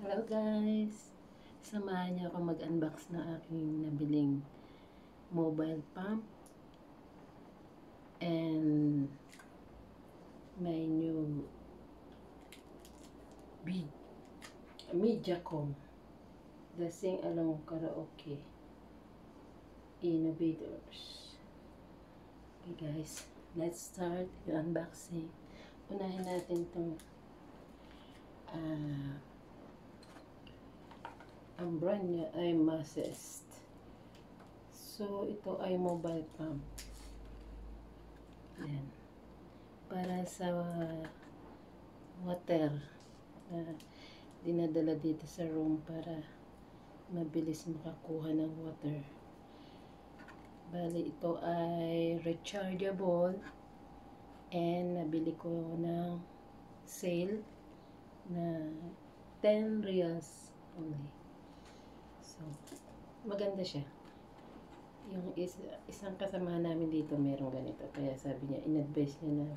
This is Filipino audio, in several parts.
Hello guys! Samahan niyo ako mag-unbox ng aking nabiling mobile pump and my new Mediacom, the Sing Along Karaoke Innovators. Okay guys, let's start yung unboxing. Unahin natin itong ang brand niya ay Masest. So, ito ay mobile pump. Yan. Para sa water na dinadala dito sa room para mabilis makakuha ng water. Bali, ito ay rechargeable and nabili ko ng sale na 10 reals only. So, maganda siya. Yung isang kasama namin dito merong ganito. Kaya sabi niya, in-advise niya na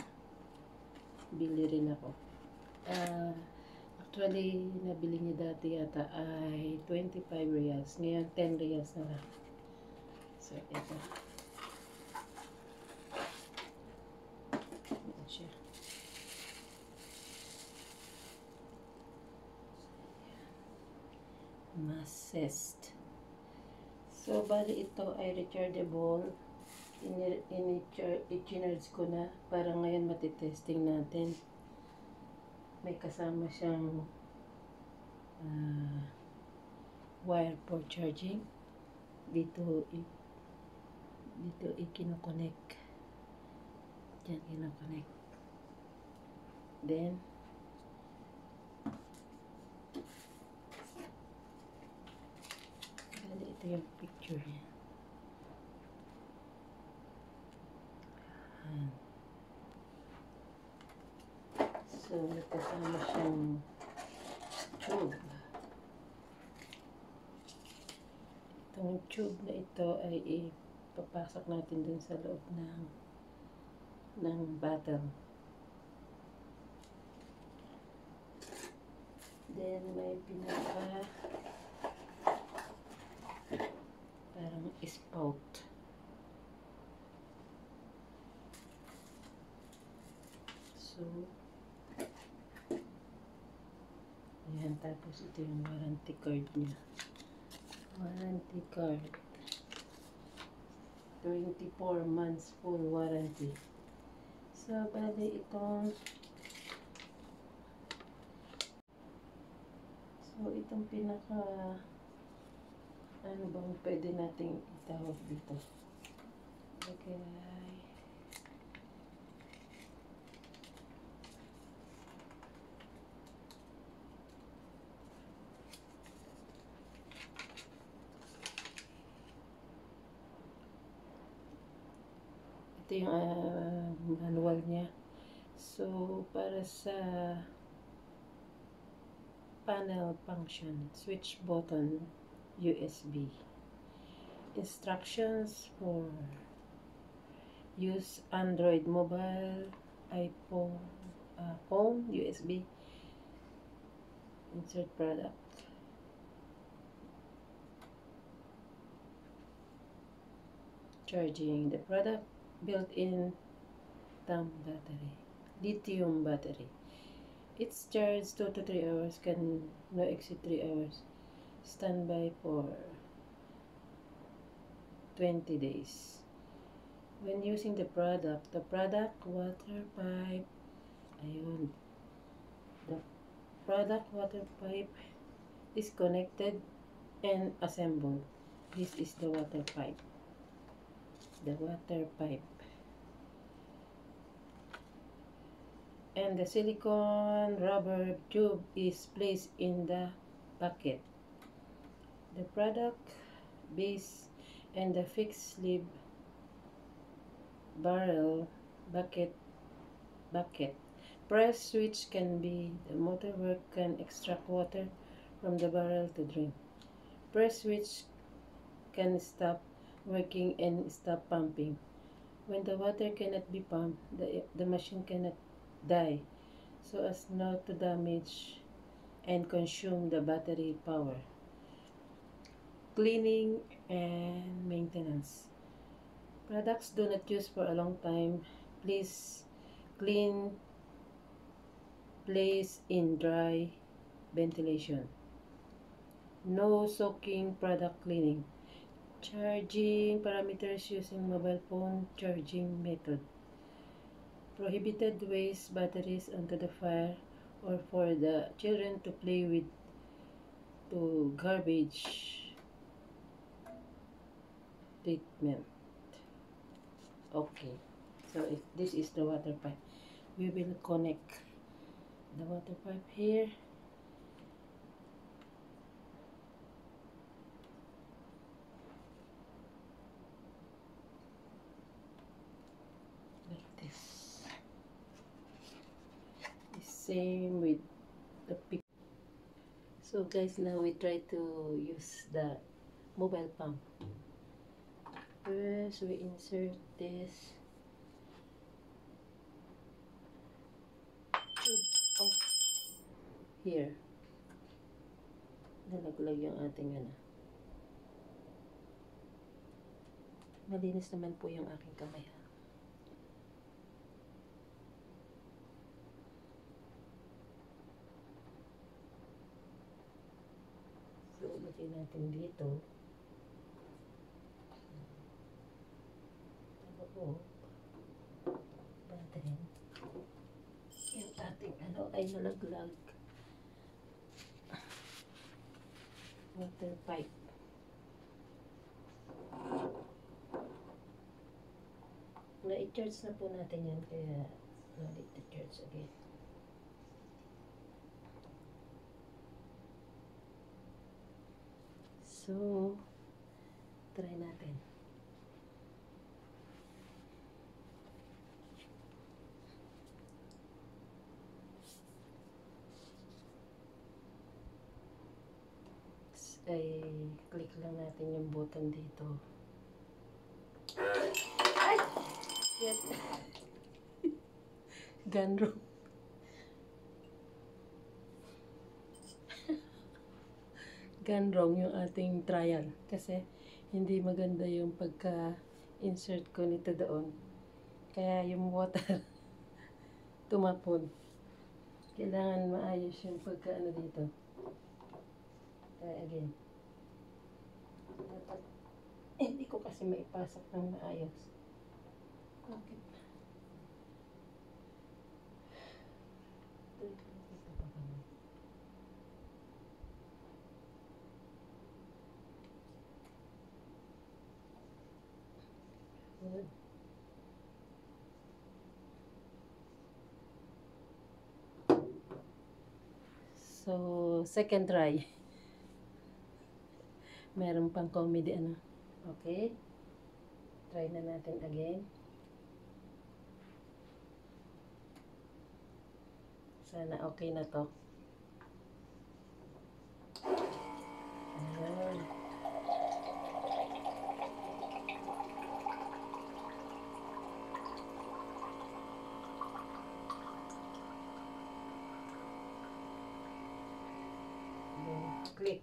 bili rin ako. Actually, nabili niya dati yata ay 25 reals. Ngayon, 10 reals na lang. So, ito. Ayan siya. Masest. So, bali ito ay rechargeable. I-charge ko na para ngayon matitesting natin. May kasama siyang wire for charging. Dito i-kino-connect. Diyan kino-connect. Then, ito yung picture niya. So, kasama siyang tube. Itong tube na ito ay ipapasok natin dun sa loob ng bottle. Then, may parang spout. So, ayan. Tapos, ito yung warranty card niya. Warranty card. 24 months full warranty. So, bali itong pinaka ano bang pwede nating itawag dito? Okay. Ito yung manual niya. So, para sa panel function, switch button, USB. Instructions for use Android mobile, iPhone, phone, USB. Insert product. Charging the product, built-in thumb battery, lithium battery. It's charged 2 to 3 hours, can no exceed 3 hours. Standby for 20 days. When using the product water pipe, ayun, product water pipe is connected and assembled. This is the water pipe. The water pipe. And the silicone rubber tube is placed in the bucket. The product base and the fixed sleeve barrel bucket. Press switch can be the motor work can extract water from the barrel to drink. Press switch can stop working and stop pumping. When the water cannot be pumped, the machine cannot die so as not to damage and consume the battery power. Cleaning and maintenance. Products do not use for a long time. Please clean, place in dry ventilation. No soaking product cleaning. Charging parameters using mobile phone charging method. Prohibited waste batteries onto the fire or for the children to play with to garbage treatment. Okay, so if this is the water pipe, we will connect the water pipe here. Like this. The same with the pipe. So guys, now we try to use the mobile pump. First, we insert this tube here. Nalaglag yung ating ano. Malinis naman po yung aking kamay. So, lagyan natin dito. Tapos, natin yung ating ano ay nalaglag. Water pipe. Na-i-charge na po natin yan kaya no need to charge again. So, try natin. Ay, click lang natin yung button dito. Ay! Shit! Gone wrong. Gone wrong yung ating trial. Kasi, hindi maganda yung pagka-insert ko nito doon. Kaya yung water tumapon. Kailangan maayos yung pagka-ano dito. Try again. Dapat, hindi ko kasi maipasok ng maayos. Bakit? Good. So, second try. Meron pang comedy ano. Okay. Try na natin again. Sana okay na to. Ayan. Click.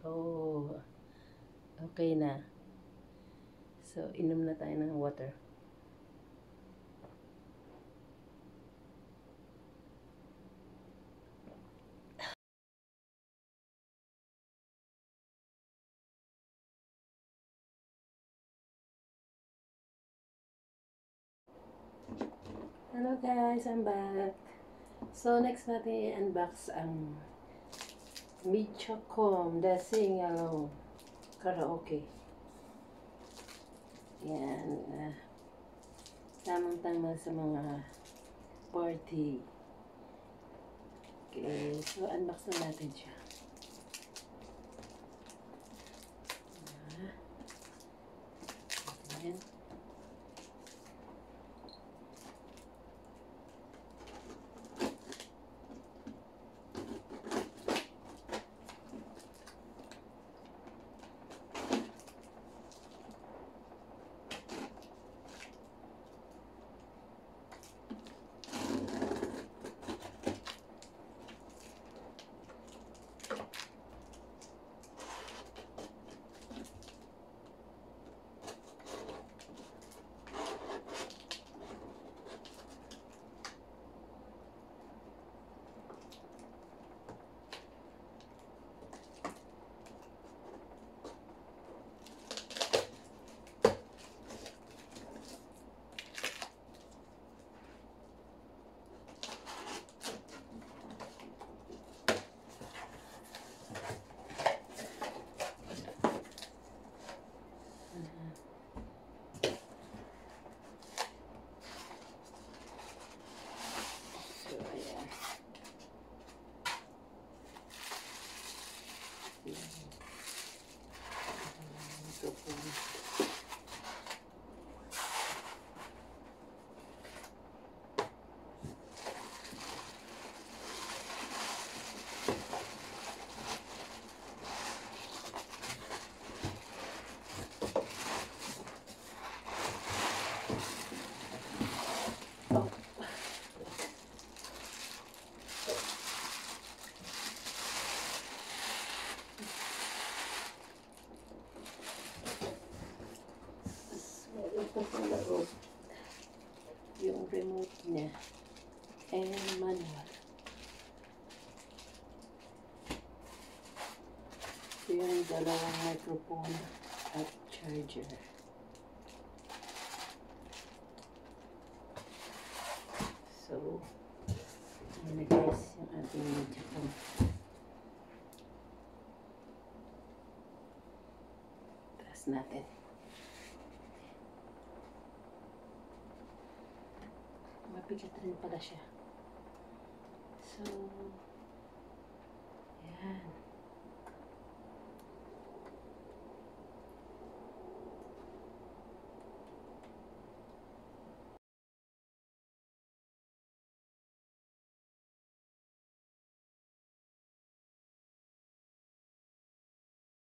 Oh, okay na. So, inom na tayo ng water. Hello guys, I'm back. So, next natin i-unbox ang Michacom The Sing Alone Karaoke. Yan. Tamang-tama sa mga party. Okay. So, unbox na natin siya. Ayan. Ito sa loob yung remote niya and manual. Ito yung dalawang microphone at charger. So, yun na guys yung ating Michacom. Taas natin. Mabigat rin pala siya. So, yan.